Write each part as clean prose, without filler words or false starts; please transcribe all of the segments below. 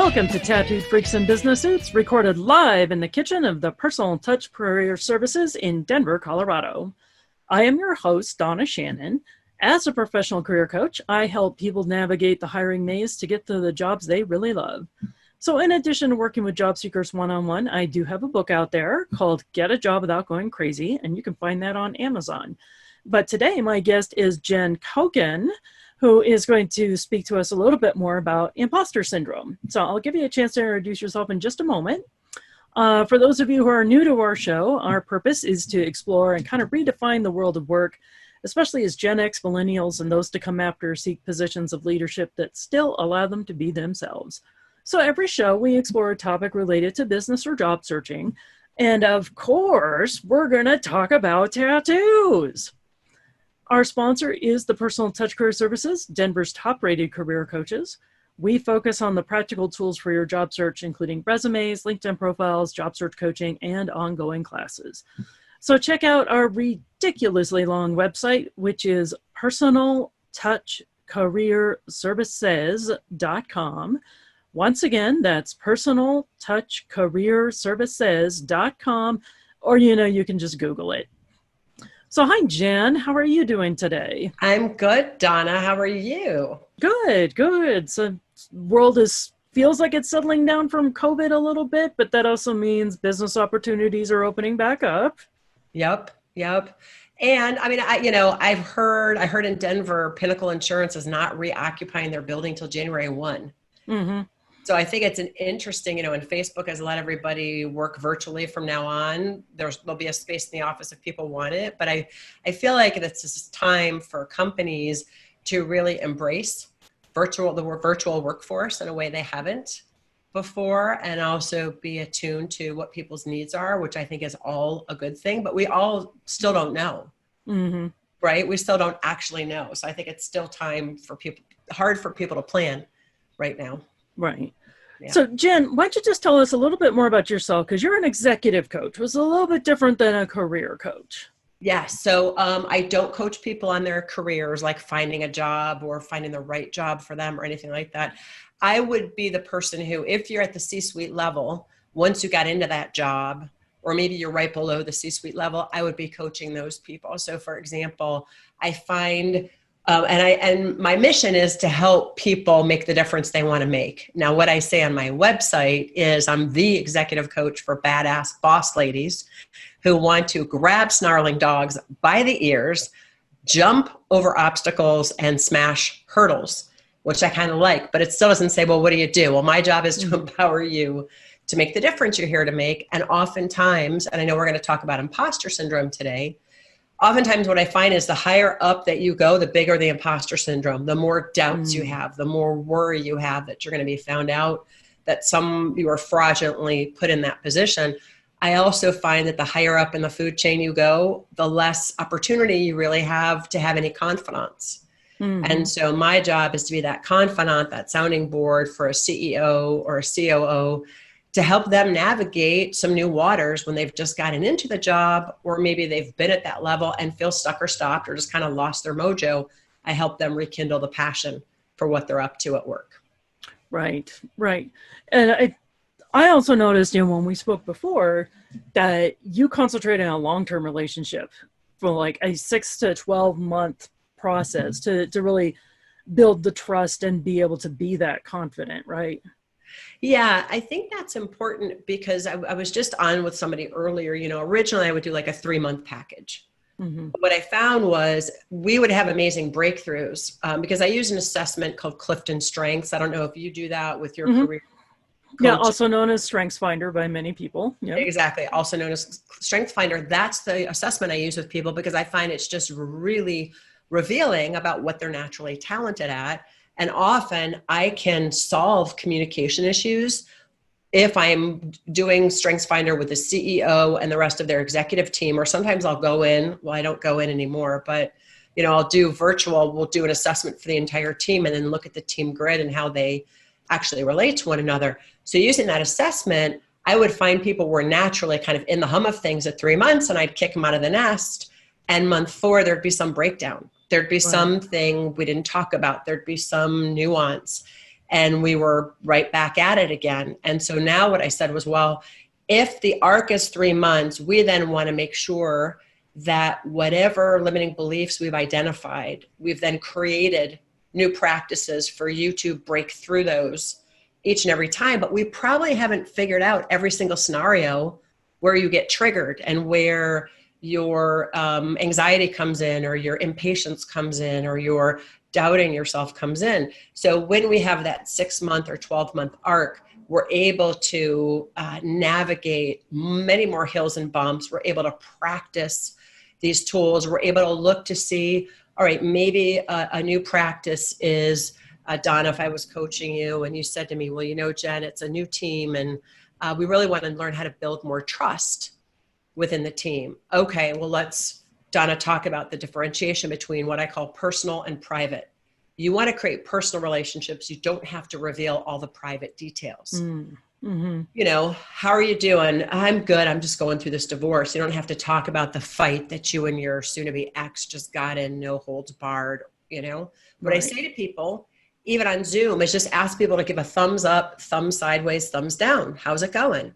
Welcome to Tattooed Freaks in Business Suits, recorded live in the kitchen of the Personal Touch Career Services in Denver, Colorado. I am your host, Donna Shannon. As a professional career coach, I help people navigate the hiring maze to get to the jobs they really love. So in addition to working with job seekers one-on-one, I do have a book out there called Get a Job Without Going Crazy, and you can find that on Amazon. But today, my guest is Jen Coken, who is going to speak to us a little bit more about imposter syndrome. So I'll give you a chance to introduce yourself in just a moment. For those of you who are new to our show, our purpose is to explore and kind of redefine the world of work, especially as Gen X, millennials, and those to come after seek positions of leadership that still allow them to be themselves. So every show, we explore a topic related to business or job searching. And of course, we're going to talk about tattoos. Our sponsor is the Personal Touch Career Services, Denver's top-rated career coaches. We focus on the practical tools for your job search, including resumes, LinkedIn profiles, job search coaching, and ongoing classes. So check out our ridiculously long website, which is personaltouchcareerservices.com. Once again, that's personaltouchcareerservices.com, or, you can just Google it. So hi, Jen. How are you doing today? I'm good, Donna. How are you? Good, good. So world feels like it's settling down from COVID a little bit, but that also means business opportunities are opening back up. Yep. And I mean, I heard in Denver, Pinnacle Insurance is not reoccupying their building till January 1. Mm-hmm. So I think it's an interesting, and Facebook has let everybody work virtually from now on. There'll be a space in the office if people want it. But I feel like it's just time for companies to really embrace the virtual workforce in a way they haven't before, and also be attuned to what people's needs are, which I think is all a good thing. But we all still don't know, right? We still don't actually know. So I think it's still hard for people to plan right now. Right. Yeah. So Jen, why don't you just tell us a little bit more about yourself? Because you're an executive coach, which is a little bit different than a career coach. Yeah. So I don't coach people on their careers, like finding a job or finding the right job for them or anything like that. I would be the person who, if you're at the C-suite level, once you got into that job, or maybe you're right below the C-suite level, I would be coaching those people. So for example, I find and my mission is to help people make the difference they want to make. Now, what I say on my website is I'm the executive coach for badass boss ladies who want to grab snarling dogs by the ears, jump over obstacles, and smash hurdles, which I kind of like. But it still doesn't say, well, what do you do? Well, my job is to empower you to make the difference you're here to make. And oftentimes, and I know we're going to talk about imposter syndrome today, oftentimes what I find is the higher up that you go, the bigger the imposter syndrome, the more doubts you have, the more worry you have that you're going to be found out, that you are fraudulently put in that position. I also find that the higher up in the food chain you go, the less opportunity you really have to have any confidence. And so my job is to be that confidant, that sounding board for a CEO or a COO, to help them navigate some new waters when they've just gotten into the job, or maybe they've been at that level and feel stuck or stopped or just kind of lost their mojo. I help them rekindle the passion for what they're up to at work. Right. And I also noticed, when we spoke before, that you concentrate on a long-term relationship for like a 6 to 12 month process to really build the trust and be able to be that confident, right? Yeah, I think that's important because I was just on with somebody earlier. Originally I would do like a 3-month package. What I found was we would have amazing breakthroughs because I use an assessment called Clifton Strengths. I don't know if you do that with your career coach. Yeah, also known as StrengthsFinder by many people. Yep. Exactly. Also known as StrengthsFinder. That's the assessment I use with people because I find it's just really revealing about what they're naturally talented at. And often I can solve communication issues if I'm doing StrengthsFinder with the CEO and the rest of their executive team, or sometimes I'll go in, well, I don't go in anymore, but I'll do virtual, we'll do an assessment for the entire team and then look at the team grid and how they actually relate to one another. So using that assessment, I would find people were naturally kind of in the hum of things at 3 months, and I'd kick them out of the nest. And month 4, there'd be some breakdown. There'd be something we didn't talk about. There'd be some nuance. and we were right back at it again. And so now what I said was, well, if the arc is 3 months, we then want to make sure that whatever limiting beliefs we've identified, we've then created new practices for you to break through those each and every time. But we probably haven't figured out every single scenario where you get triggered and where your anxiety comes in, or your impatience comes in, or your doubting yourself comes in. So when we have that 6-month or 12-month arc, we're able to navigate many more hills and bumps. We're able to practice these tools. We're able to look to see, all right, maybe a new practice is, Donna, if I was coaching you and you said to me, well, you know, Jen, it's a new team and we really want to learn how to build more trust within the team. Okay, well, let's, Donna, talk about the differentiation between what I call personal and private. You want to create personal relationships. You don't have to reveal all the private details. Mm-hmm. You know, how are you doing? I'm good. I'm just going through this divorce. You don't have to talk about the fight that you and your soon-to-be ex just got in, no holds barred. You know, what I say to people, even on Zoom, is just ask people to give a thumbs up, thumbs sideways, thumbs down. How's it going?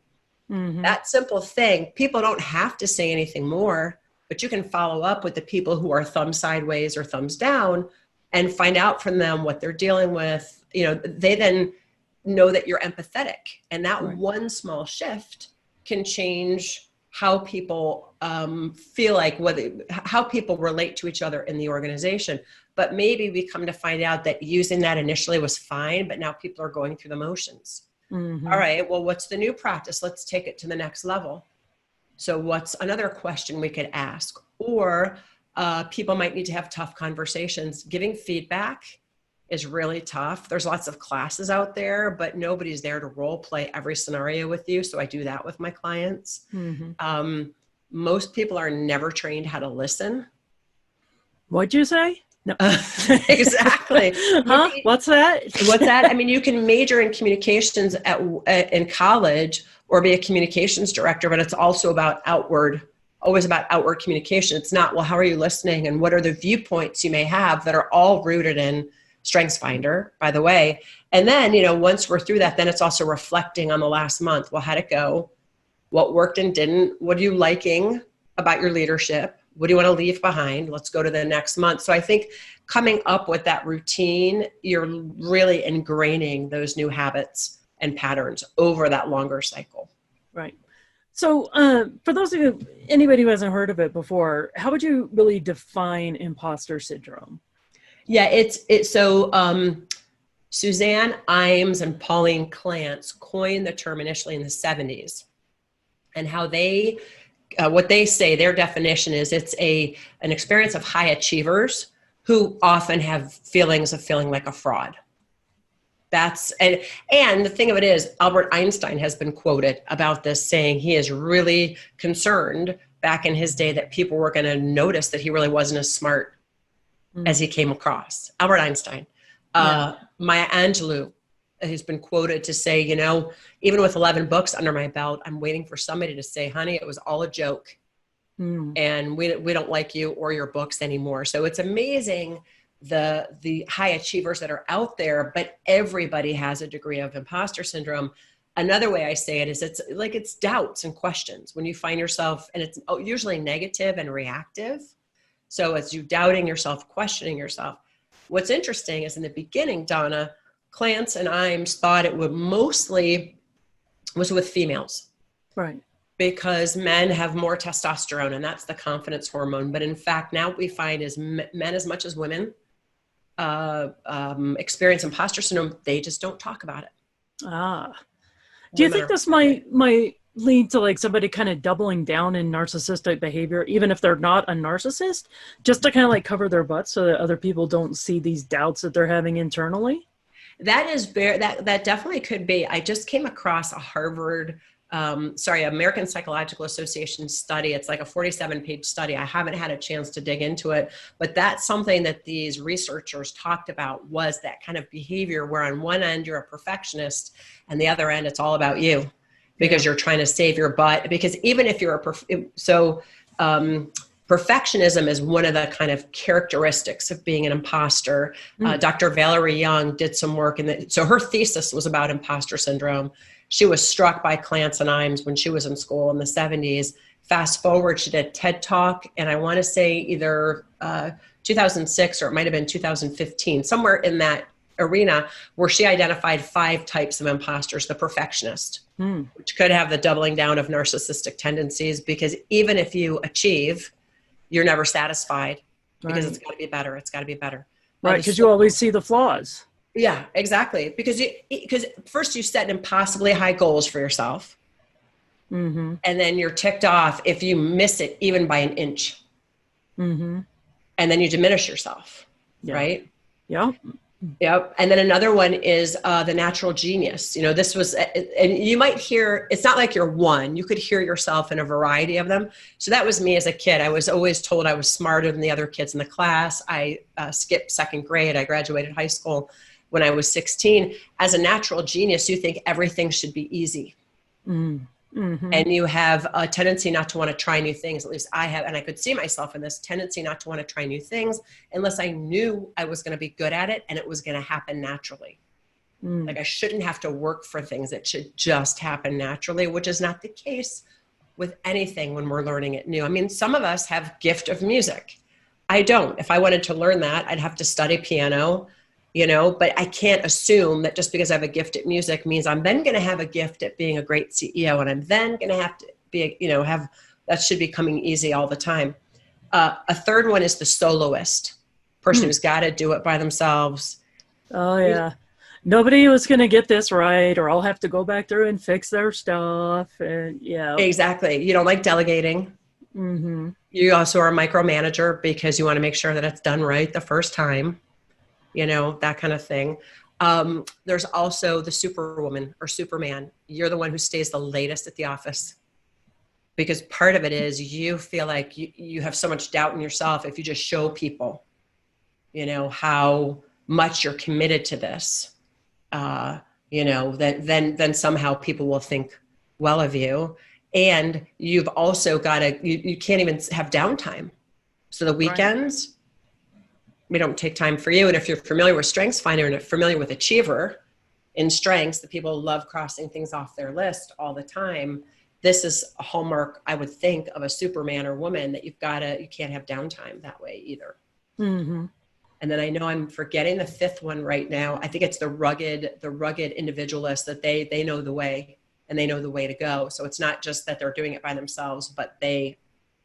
Mm-hmm. That simple thing. People don't have to say anything more, but you can follow up with the people who are thumbs sideways or thumbs down and find out from them what they're dealing with. You know, they then know that you're empathetic, and that one small shift can change how people feel like how people relate to each other in the organization. But maybe we come to find out that using that initially was fine, but now people are going through the motions. Mm-hmm. All right, well, what's the new practice? Let's take it to the next level. So what's another question we could ask? Or people might need to have tough conversations. Giving feedback is really tough. There's lots of classes out there, but nobody's there to role play every scenario with you. So I do that with my clients. Mm-hmm. Most people are never trained how to listen. What'd you say? No. Exactly. Huh? What's that? What's that? I mean, you can major in communications in college or be a communications director, but it's also always about outward communication. It's not, well, how are you listening? And what are the viewpoints you may have that are all rooted in StrengthsFinder, by the way. And then, you know, once we're through that, then it's also reflecting on the last month. Well, how'd it go? What worked and didn't? What are you liking about your leadership? What do you want to leave behind? Let's go to the next month. So I think coming up with that routine, you're really ingraining those new habits and patterns over that longer cycle. Right. So for those of you, anybody who hasn't heard of it before, how would you really define imposter syndrome? Yeah, it's so Suzanne Imes and Pauline Clance coined the term initially in the 70s, and how they, what they say, their definition is it's an experience of high achievers who often have feelings of feeling like a fraud. And the thing of it is, Albert Einstein has been quoted about this, saying he is really concerned back in his day that people were going to notice that he really wasn't as smart as he came across. Albert Einstein. Maya Angelou has been quoted to say, you know, even with 11 books under my belt, I'm waiting for somebody to say, honey, it was all a joke. And we don't like you or your books anymore. So it's amazing the high achievers that are out there, but everybody has a degree of imposter syndrome. Another way I say it is it's doubts and questions when you find yourself, and it's usually negative and reactive. So it's you doubting yourself, questioning yourself. What's interesting is in the beginning, Donna, Clance and Imes thought it was with females. Right. Because men have more testosterone, and that's the confidence hormone. But in fact, now what we find is men as much as women experience imposter syndrome. They just don't talk about it. Do you think this might lead to like somebody kind of doubling down in narcissistic behavior, even if they're not a narcissist, just to kind of like cover their butts so that other people don't see these doubts that they're having internally? That is that definitely could be. I just came across a American Psychological Association study. It's like a 47-page study. I haven't had a chance to dig into it, but that's something that these researchers talked about, was that kind of behavior where on one end you're a perfectionist and the other end it's all about you because you're trying to save your butt. Because even if you're perfectionism is one of the kind of characteristics of being an imposter. Dr. Valerie Young did some work so her thesis was about imposter syndrome. She was struck by Clance and Imes when she was in school in the 70s. Fast forward, she did a TED Talk, and I want to say either 2006 or it might have been 2015, somewhere in that arena, where she identified 5 types of imposters. The perfectionist, which could have the doubling down of narcissistic tendencies, because even if you achieve, you're never satisfied because it's got to be better. It's got to be better. Right, because you always see the flaws. Yeah, exactly. Because first you set impossibly high goals for yourself. And then you're ticked off if you miss it even by an inch. And then you diminish yourself, right? Yeah. Yep. And then another one is the natural genius. This was, and you might hear, it's not like you're one. You could hear yourself in a variety of them. So that was me as a kid. I was always told I was smarter than the other kids in the class. I skipped 2nd grade. I graduated high school when I was 16. As a natural genius, you think everything should be easy. And you have a tendency not to want to try new things. At least I have, and I could see myself in this tendency not to want to try new things unless I knew I was going to be good at it and it was going to happen naturally. Like I shouldn't have to work for things. It should just happen naturally, which is not the case with anything when we're learning it new. I mean, some of us have gift of music. I don't. If I wanted to learn that, I'd have to study piano, but I can't assume that just because I have a gift at music means I'm then going to have a gift at being a great CEO. And I'm then going to have to be, that should be coming easy all the time. A third one is the soloist, person who's got to do it by themselves. Oh yeah. Nobody was going to get this right, or I'll have to go back through and fix their stuff. And Exactly. You don't like delegating. You also are a micromanager because you want to make sure that it's done right the first time. That kind of thing. There's also the superwoman or superman. You're the one who stays the latest at the office because part of it is you feel like you have so much doubt in yourself. If you just show people, how much you're committed to this, then somehow people will think well of you. And you've also got you can't even have downtime. So the weekends, we don't take time for you. And if you're familiar with StrengthsFinder and familiar with Achiever in Strengths, the people love crossing things off their list all the time. This is a hallmark, I would think, of a superman or woman that you can't have downtime that way either. And then I know I'm forgetting the 5th one right now. I think it's the rugged individualist that they know the way and they know the way to go. So it's not just that they're doing it by themselves, but they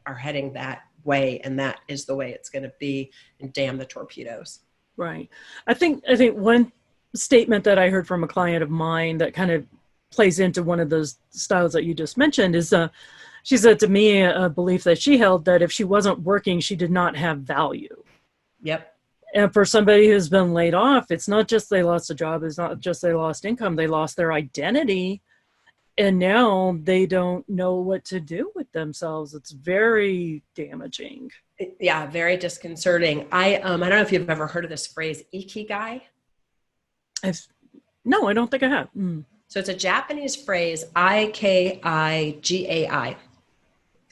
are heading that way, and that is the way it's going to be, and damn the torpedoes. Right. I think one statement that I heard from a client of mine that kind of plays into one of those styles that you just mentioned is she said to me a belief that she held that if she wasn't working, she did not have value. Yep. And for somebody who's been laid off, it's not just they lost a job, it's not just they lost income, they lost their identity. And now they don't know what to do with themselves. It's very damaging. Yeah, very disconcerting. I don't know if you've ever heard of this phrase, Ikigai. No, I don't think I have. So it's a Japanese phrase, Ikigai.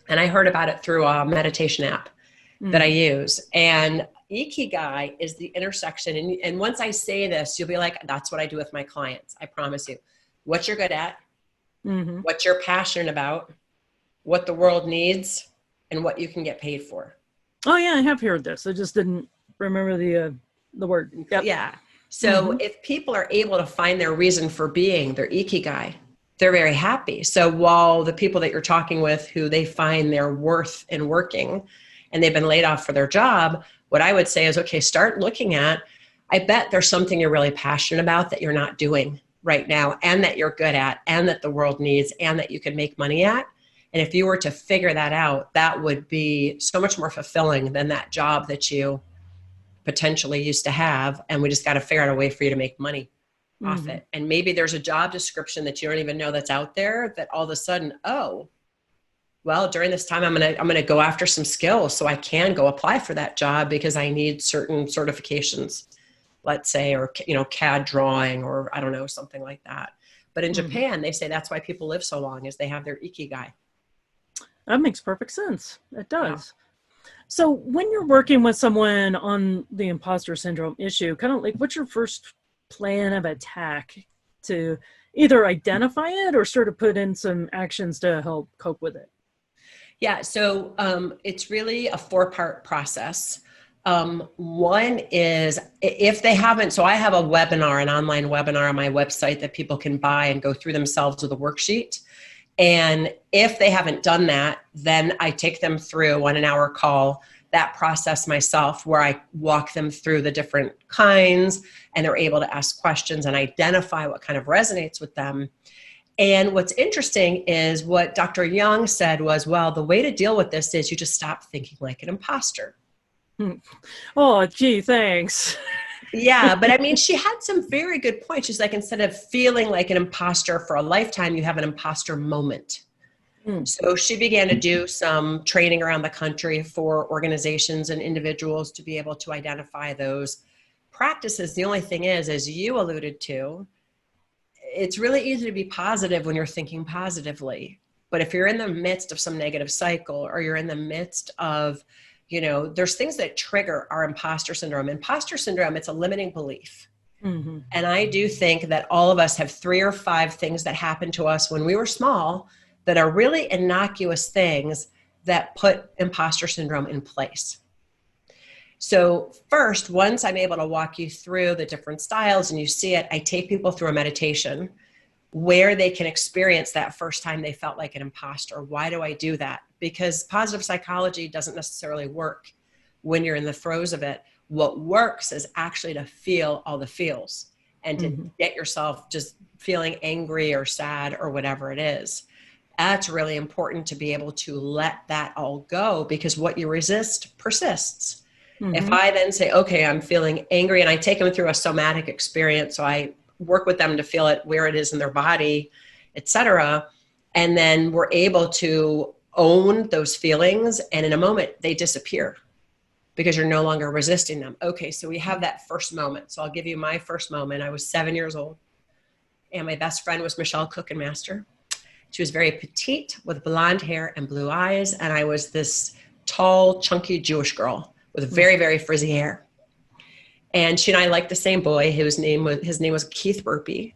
And I heard about it through a meditation app that I use. And Ikigai is the intersection. And once I say this, you'll be like, that's what I do with my clients. I promise you. What you're good at, what you're passionate about, what the world needs, and what you can get paid for. Oh yeah, I have heard this. I just didn't remember the word. Yep. Yeah. So if people are able to find their reason for being, their Ikigai, they're very happy. So while the people that you're talking with who they find their worth in working and they've been laid off for their job, what I would say is, okay, start looking at, I bet there's something you're really passionate about that you're not doing right now and that you're good at and that the world needs and that you can make money at. And if you were to figure that out, that would be so much more fulfilling than that job that you potentially used to have. And we just got to figure out a way for you to make money off it. And maybe there's a job description that you don't even know that's out there that all of a sudden, oh, well, during this time, I'm going to go after some skills so I can go apply for that job because I need certain certifications, let's say, or, CAD drawing, or I don't know, something like that. But in Japan, they say that's why people live so long is they have their Ikigai. That makes perfect sense. It does. So when you're working with someone on the imposter syndrome issue, kind of like what's your first plan of attack to either identify it or sort of put in some actions to help cope with it? Yeah, so it's really a four-part process. One is if they haven't, so I have a webinar, an online webinar on my website that people can buy and go through themselves with a worksheet. And if they haven't done that, then I take them through on an hour call that process myself, where I walk them through the different kinds and they're able to ask questions and identify what kind of resonates with them. And what's interesting is what Dr. Young said was, well, the way to deal with this is you just stop thinking like an imposter. Oh, gee, thanks. Yeah, but I mean, she had some very good points. She's like, instead of feeling like an imposter for a lifetime, you have an imposter moment. So she began to do some training around the country for organizations and individuals to be able to identify those practices. The only thing is, as you alluded to, it's really easy to be positive when you're thinking positively. But if you're in the midst of some negative cycle, or you're in the midst of, there's things that trigger our imposter syndrome. Imposter syndrome, it's a limiting belief. Mm-hmm. And I do think that all of us have 3 or 5 things that happened to us when we were small that are really innocuous things that put imposter syndrome in place. So first, once I'm able to walk you through the different styles and you see it, I take people through a meditation where they can experience that first time they felt like an imposter. Why do I do that? Because positive psychology doesn't necessarily work when you're in the throes of it. What works is actually to feel all the feels and to get yourself just feeling angry or sad or whatever it is. That's really important, to be able to let that all go, because what you resist persists. If I then say, okay, I'm feeling angry, and I take them through a somatic experience, so I work with them to feel it where it is in their body, etc. And then we're able to own those feelings, and in a moment they disappear because you're no longer resisting them. Okay, so we have that first moment. So I'll give you my first moment. I was 7 years old, and my best friend was Michelle Cokenmaster. She was very petite with blonde hair and blue eyes, and I was this tall, chunky Jewish girl with very, very frizzy hair. And she and I liked the same boy. His name was Keith Burpee.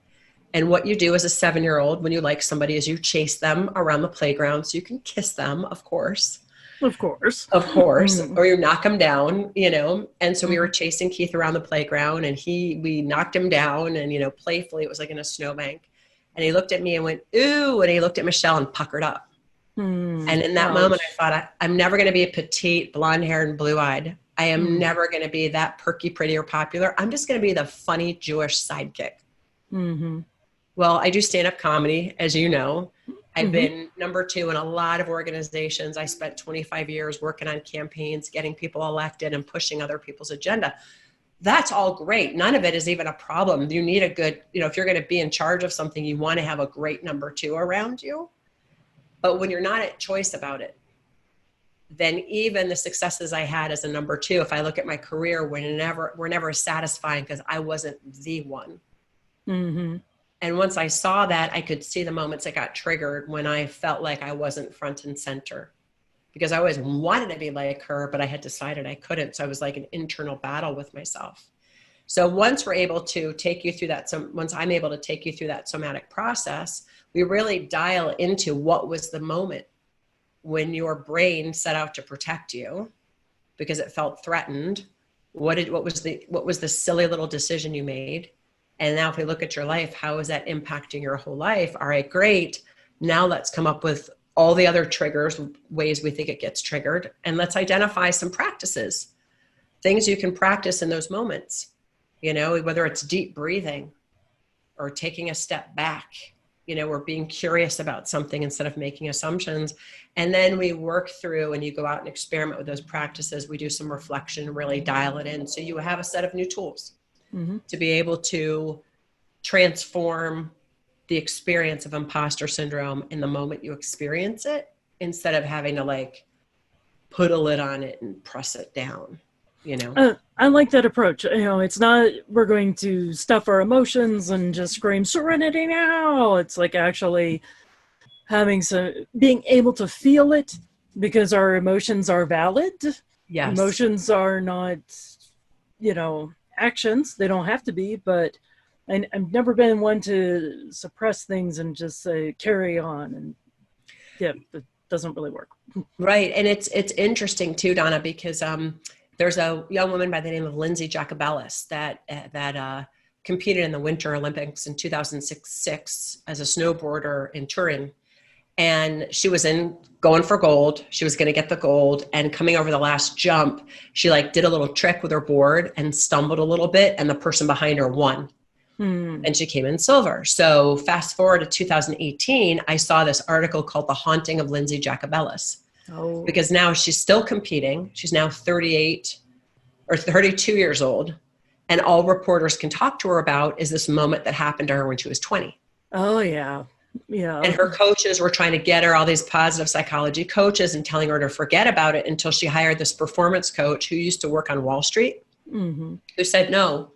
And what you do as a 7-year-old when you like somebody is you chase them around the playground so you can kiss them, of course. Of course. Or you knock them down, And so we were chasing Keith around the playground, and we knocked him down, and, playfully, it was like in a snowbank. And he looked at me and went, ooh, and he looked at Michelle and puckered up. And in that moment, I thought, I'm never going to be a petite, blonde-haired and blue-eyed. I am never going to be that perky, pretty, or popular. I'm just going to be the funny Jewish sidekick. Well, I do stand-up comedy, as you know. I've been number 2 in a lot of organizations. I spent 25 years working on campaigns, getting people elected, and pushing other people's agenda. That's all great. None of it is even a problem. You need a good, if you're going to be in charge of something, you want to have a great number 2 around you. But when you're not at choice about it, then even the successes I had as a number 2, if I look at my career, were never satisfying because I wasn't the one. And once I saw that, I could see the moments that got triggered when I felt like I wasn't front and center, because I always wanted to be like her, but I had decided I couldn't. So I was like an internal battle with myself. So once we're able to take you through that, once I'm able to take you through that somatic process, we really dial into what was the moment when your brain set out to protect you because it felt threatened. What was the silly little decision you made? And now if we look at your life, how is that impacting your whole life? All right, great. Now let's come up with all the other triggers, ways we think it gets triggered. And let's identify some practices, things you can practice in those moments, whether it's deep breathing or taking a step back, or being curious about something instead of making assumptions. And then we work through, and you go out and experiment with those practices. We do some reflection, really dial it in. So you have a set of new tools to be able to transform the experience of imposter syndrome in the moment you experience it, instead of having to put a lid on it and press it down, I like that approach. It's not, we're going to stuff our emotions and just scream serenity now. It's like actually being able to feel it Because our emotions are valid. Yes. Emotions are not, actions. They don't have to be, but I've never been one to suppress things and just say, carry on. And yeah, it doesn't really work. Right. And it's interesting too, Donna, because there's a young woman by the name of Lindsay Jacobellis that competed in the Winter Olympics in 2006 as a snowboarder in Turin. And she was going for gold. She was going to get the gold, and coming over the last jump, she did a little trick with her board and stumbled a little bit, and the person behind her won. And she came in silver. So fast forward to 2018, I saw this article called The Haunting of Lindsay Jacobellis. Oh. Because now she's still competing. She's now 38 or 32 years old. And all reporters can talk to her about is this moment that happened to her when she was 20. Oh, yeah. Yeah. And her coaches were trying to get her, all these positive psychology coaches, and telling her to forget about it, until she hired this performance coach who used to work on Wall Street, who said, no,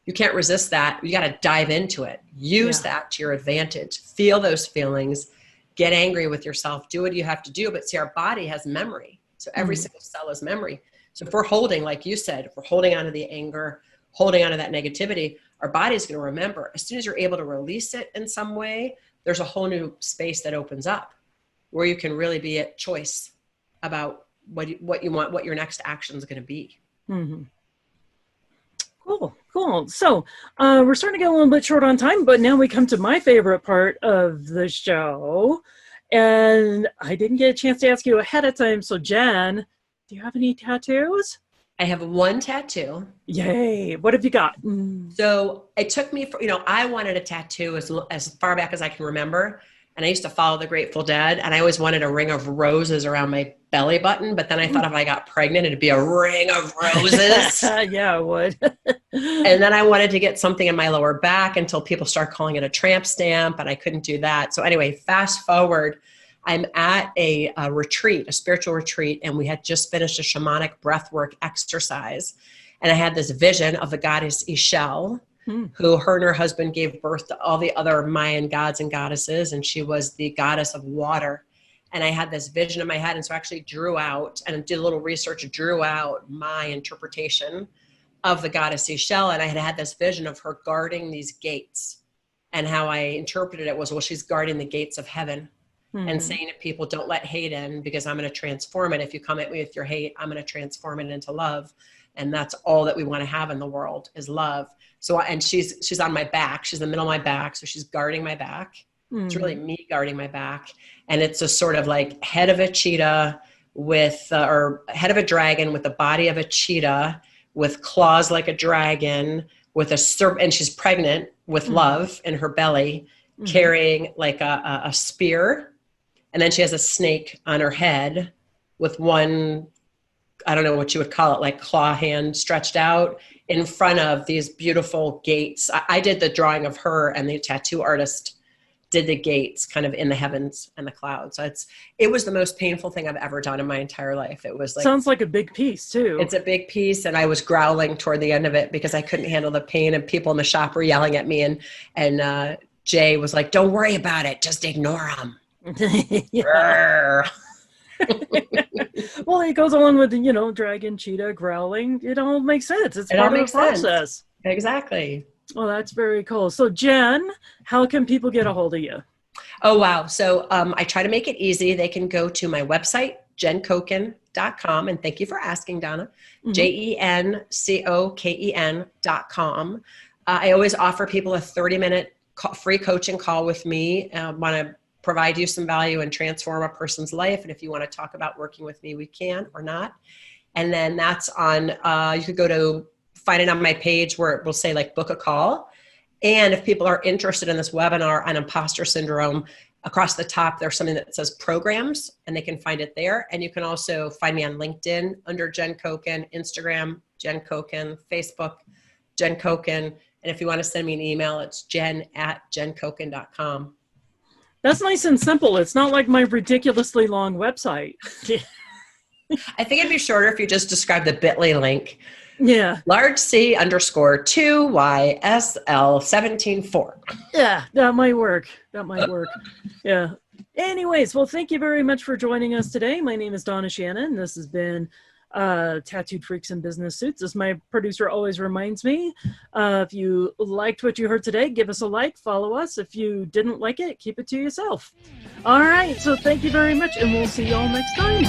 you can't resist that. You got to dive into it. Use that to your advantage. Feel those feelings. Get angry with yourself. Do what you have to do. But see, our body has memory. So every single cell is memory. So if we're holding, like you said, if we're holding onto the anger, holding onto that negativity, our body is going to remember. As soon as you're able to release it in some way, there's a whole new space that opens up where you can really be at choice about what you want, what your next action is going to be. Cool. So we're starting to get a little bit short on time, but now we come to my favorite part of the show. And I didn't get a chance to ask you ahead of time. So Jen, do you have any tattoos? I have one tattoo. Yay. What have you got? So it took me I wanted a tattoo as far back as I can remember. And I used to follow the Grateful Dead, and I always wanted a ring of roses around my belly button. But then I thought if I got pregnant, it'd be a ring of roses. Yeah, it would. And then I wanted to get something in my lower back until people start calling it a tramp stamp, and I couldn't do that. So anyway, fast forward, I'm at a retreat, a spiritual retreat, and we had just finished a shamanic breathwork exercise. And I had this vision of the goddess Ishel, who her and her husband gave birth to all the other Mayan gods and goddesses, and she was the goddess of water. And I had this vision in my head, and so I actually drew out and did a little research, drew out my interpretation of the goddess Ishel, and I had this vision of her guarding these gates. And how I interpreted it was, well, she's guarding the gates of heaven. And saying to people, don't let hate in, because I'm going to transform it. If you come at me with your hate, I'm going to transform it into love. And that's all that we want to have in the world is love. So, and she's on my back. She's in the middle of my back. So she's guarding my back. It's really me guarding my back. And it's a sort of like head of a cheetah or head of a dragon with the body of a cheetah, with claws like a dragon, with a serpent. And she's pregnant with love in her belly, carrying like a spear. And then she has a snake on her head with one, I don't know what you would call it, like claw hand stretched out in front of these beautiful gates. I did the drawing of her, and the tattoo artist did the gates kind of in the heavens and the clouds. So it was the most painful thing I've ever done in my entire life. It was like, sounds like a big piece too. It's a big piece. And I was growling toward the end of it because I couldn't handle the pain, and people in the shop were yelling at me. And Jay was like, don't worry about it. Just ignore them. Well, it goes along with, dragon, cheetah, growling. It all makes sense. It's part of the process. Exactly. Well, that's very cool. So Jen, how can people get a hold of you? Oh, wow. So I try to make it easy. They can go to my website, jencoken.com. And thank you for asking, Donna. JenCoken.com. I always offer people a 30-minute free coaching call with me. I want to provide you some value and transform a person's life. And if you want to talk about working with me, we can or not. And then that's on, you could go to find it on my page where it will say like book a call. And if people are interested in this webinar on imposter syndrome, across the top, there's something that says programs, and they can find it there. And you can also find me on LinkedIn under Jen Coken, Instagram, Jen Coken, Facebook, Jen Coken. And if you want to send me an email, it's jen@jencoken.com. That's nice and simple. It's not like my ridiculously long website. I think it'd be shorter if you just describe the bit.ly link. Yeah. Large C _ 2YSL 174. Yeah, that might work. Yeah. Anyways, well, thank you very much for joining us today. My name is Donna Shannon. This has been Tattooed Freaks in Business Suits. As my producer always reminds me, if you liked what you heard today, give us a like, follow us. If you didn't like it, keep it to yourself. All right, so thank you very much, and we'll see you all next time.